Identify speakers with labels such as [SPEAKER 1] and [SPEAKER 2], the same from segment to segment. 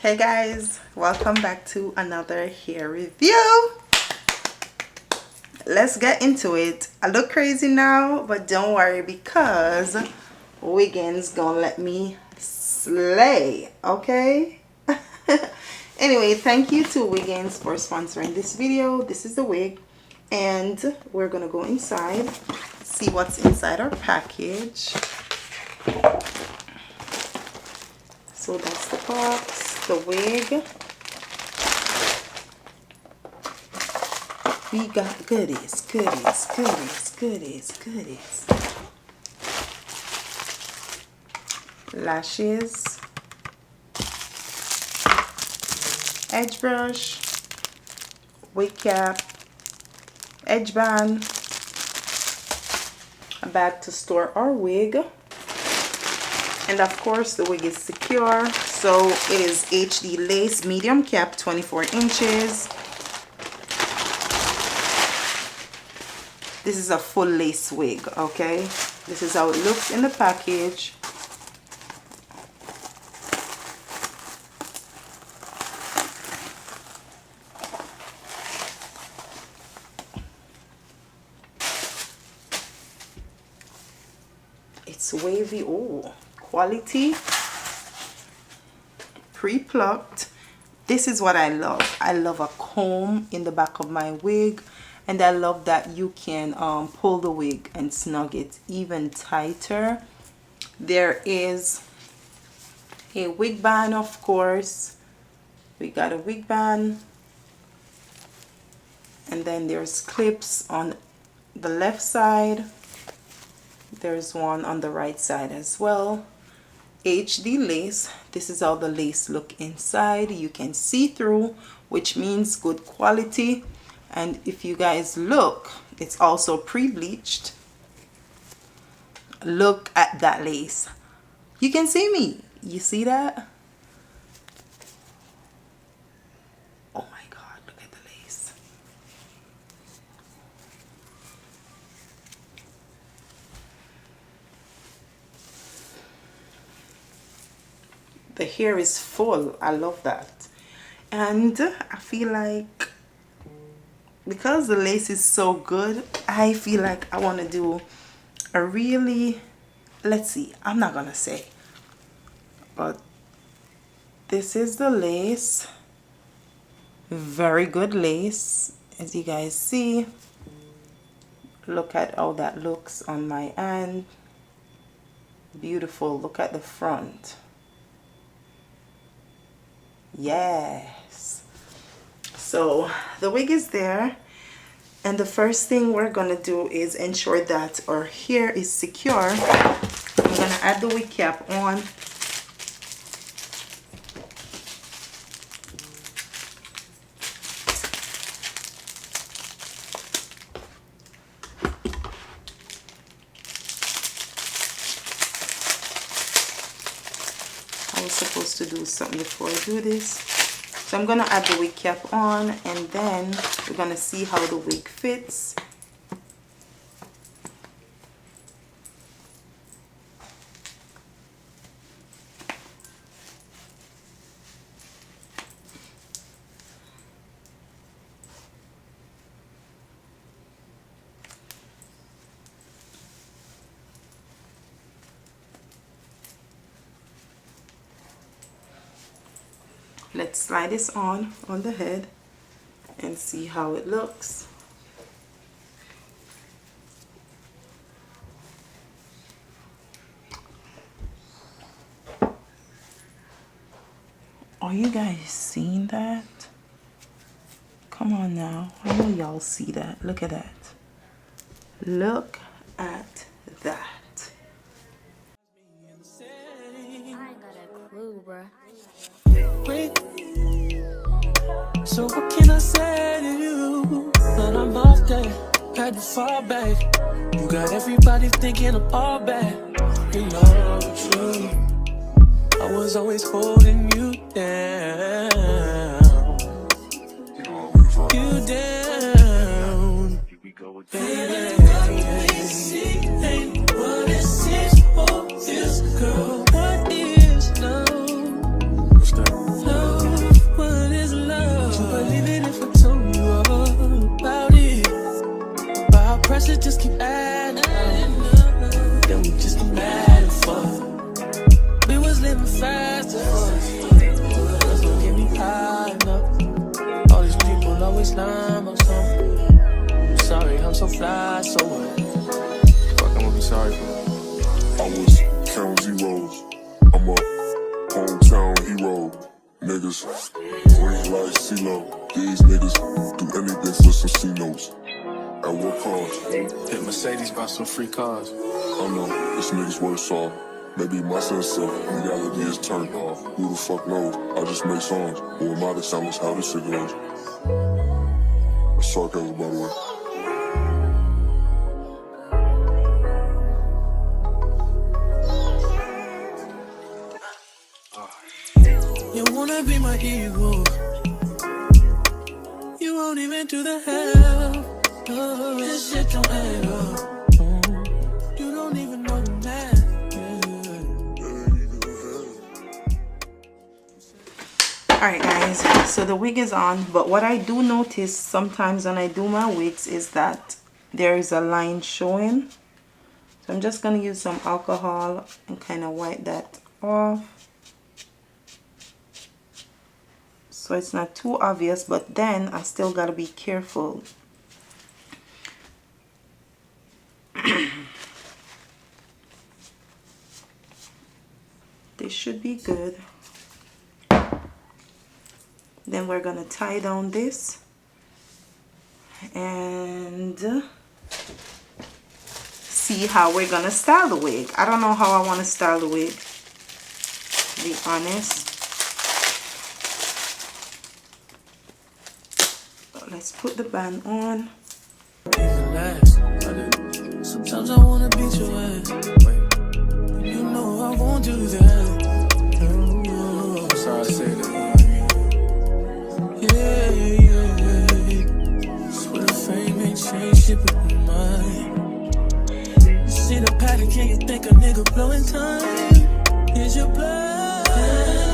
[SPEAKER 1] Hey guys, welcome back to another hair review. Let's get into it. I look crazy now, but don't worry because Wiggins gonna let me slay, okay? Anyway, thank you to Wiggins for sponsoring this video. This is the wig, and we're gonna go inside, see what's inside our package. So that's the box, the wig. We got goodies. Lashes, edge brush, wig cap, edge band, a bag to store our wig, and of course the wig is secure, so it is HD lace medium cap, 24 inches. This is a full lace wig, okay? This is how it looks in the package. It's wavy. Oh, quality, pre-plucked. This is what I love. I love a comb in the back of my wig, and I love that you can pull the wig and snug it even tighter. There is a wig band, of course. We got a wig band, and then there's clips on the left side. There's one on the right side as well. HD lace. This is how the lace look inside. You can see through, which means good quality. And if you guys look, it's also pre-bleached. Look at that lace. You can see me. You see that? Oh my God, look at the lace. The hair is full. I love that. And I feel like, because the lace is so good, I feel like I want to do a really, let's see, I'm not gonna say, but this is the lace. Very good lace, as you guys see. Look at how that looks on my hand. Beautiful. Look at the front. Yes. So the wig is there, and the first thing we're gonna do is ensure that our hair is secure. I'm gonna add the wig cap on. I was supposed to do something before I do this. So I'm gonna add the wig cap on, and then we're gonna see how the wig fits. Let's slide this on the head and see how it looks. Are you guys seeing that? Come on now. I know y'all see that. Look at that. Look at that.
[SPEAKER 2] I ain't got a clue, bruh.
[SPEAKER 3] So what can I say to you? When I'm off there, had to fall back. You got everybody thinking I'm all bad. You know the truth. I was always holding you down. You down. Baby, ain't what it seems for this girl. What is love? Love I'm so fly, so what? Fuck, I'm gonna be sorry for that.
[SPEAKER 4] I was counting zeros. I'm a hometown hero. Niggas green like CeeLo. These niggas do anything for some C-notes. At what cost?
[SPEAKER 3] Hit Mercedes, bought some free cars.
[SPEAKER 4] I know this nigga's worse off. Maybe my sense of reality is turned off. Who the fuck knows? I just make songs. Who am I to tell us how this shit goes? That's sarcasm, by the way.
[SPEAKER 3] You wanna be my hero. You won't even do the hell. Oh, this shit don't add up. You don't even know the math.
[SPEAKER 1] Alright guys, so the wig is on, but what I do notice sometimes when I do my wigs is that there is a line showing. So I'm just going to use some alcohol and kind of wipe that off, so it's not too obvious, but then I still got to be careful. This should be good. Then we're gonna tie down this and see how we're gonna style the wig. I don't know how I want to style the wig, to be honest. But let's put the band on.
[SPEAKER 3] Sometimes I wanna beat your ass. You know I won't do that. I'm sorry I say that. Swear fame ain't changed shit but my mind. You see the pattern, can you think a nigga blowing time? Here's your blood.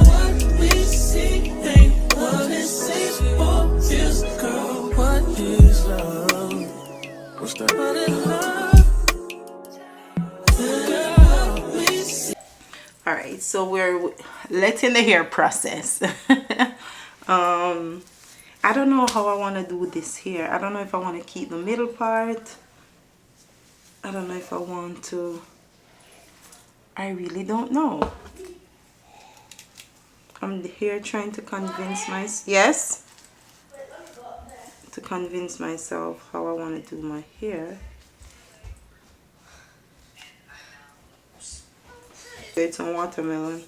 [SPEAKER 3] What we see ain't what it seems or feels. Girl, what is love? What's that? What is love? Girl, we see.
[SPEAKER 1] Alright, so we're letting the hair process. I don't know how I want to do this here. I don't know if I want to keep the middle part. I don't know if I want to. I really don't know. I'm here trying to convince myself. Yes? To convince myself how I want to do my hair. It's on watermelon.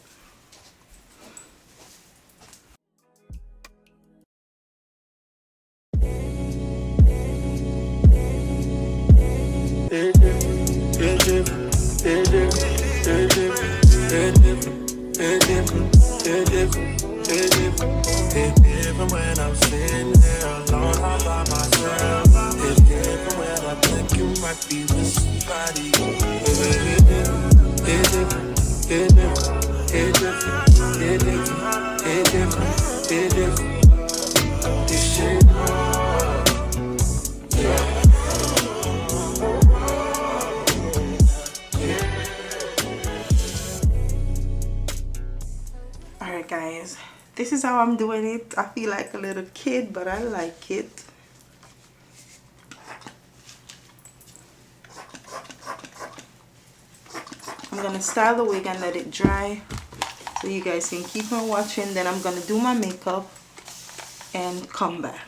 [SPEAKER 3] Even when I'm sitting there alone all by myself, it's different when I think you might be with somebody. This shit.
[SPEAKER 1] Alright guys, this is how I'm doing it. I feel like a little kid, but I like it. I'm gonna style the wig and let it dry so you guys can keep on watching. Then I'm gonna do my makeup and come back.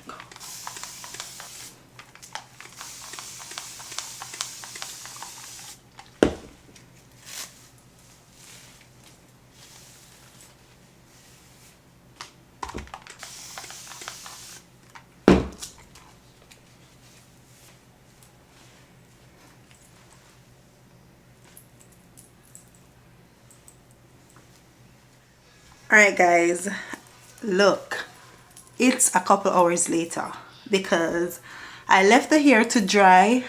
[SPEAKER 1] Alright guys, look, it's a couple hours later because I left the hair to dry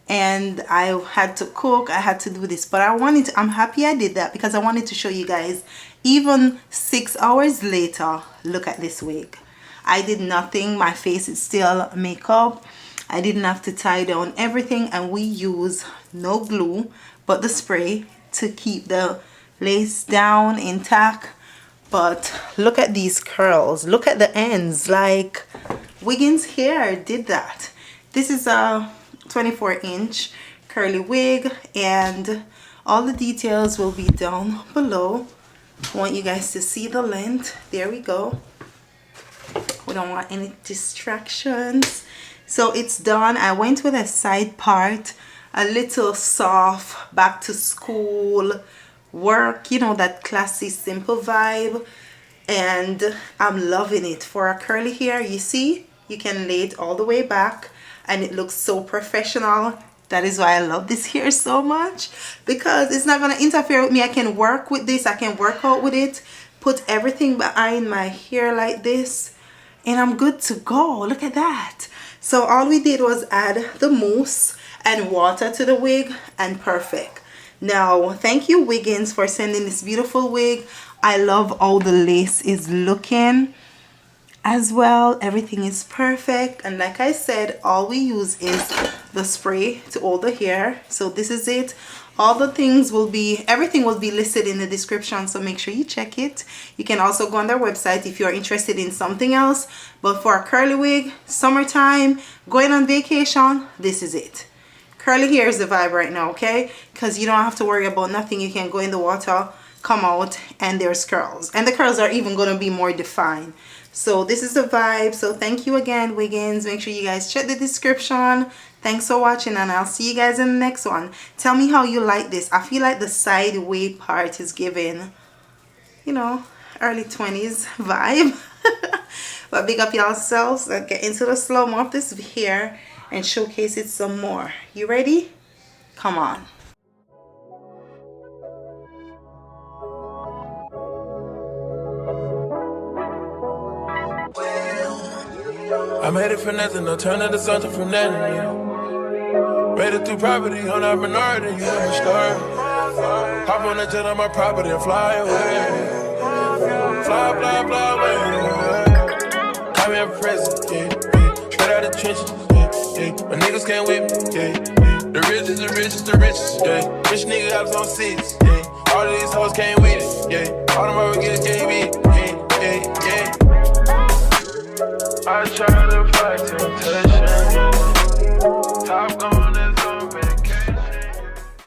[SPEAKER 1] and I had to cook. I had to do this, but I'm happy I did that because I wanted to show you guys even 6 hours later. Look at this wig. I did nothing. My face is still makeup. I didn't have to tie down everything, and we use no glue but the spray to keep the lace down intact. But look at these curls. Look at the ends. Like Wiggins Hair did that. This is a 24-inch curly wig, and all the details will be down below. I want you guys to see the length. There we go. We don't want any distractions. So it's done. I went with a side part, a little soft back to school work, you know, that classy simple vibe, and I'm loving it. For a curly hair, you see, you can lay it all the way back and it looks so professional. That is why I love this hair so much, because it's not going to interfere with me. I can work with this, I can work out with it, put everything behind my hair like this, and I'm good to go. Look at that. So all we did was add the mousse and water to the wig, and perfect. Now, thank you Wiggins for sending this beautiful wig. I love how the lace is looking as well. Everything is perfect, and like I said, all we use is the spray to hold the hair. So this is it. All the things will be, everything will be listed in the description, so make sure you check it. You can also go on their website if you're interested in something else, but for a curly wig, summertime, going on vacation, this is it. Curly hair is the vibe right now, okay? Because you don't have to worry about nothing. You can go in the water, come out, and there's curls, and the curls are even going to be more defined. So this is the vibe. So thank you again Wiggins. Make sure you guys check the description. Thanks for watching, and I'll see you guys in the next one. Tell me how you like this. I feel like the side wave part is giving, you know, early 20s vibe. But big up yourselves. Let's get into the slow-mo of this hair and showcase it some more. You ready? Come on.
[SPEAKER 3] I made it for nothing, I'll turn it to something from nothing, yeah. Made it through property on our minority, you know the story. Hop on the jet on my property and fly away. Fly, fly, fly away. Call me a president, yeah. Straight out the trenches, yeah. My niggas can't whip me, yeah. The richest, the richest, the richest, yeah. Rich nigga hops on seats, yeah. All of these hoes came with it, yeah. All them over get KB, yeah, yeah, yeah. I try to fight it.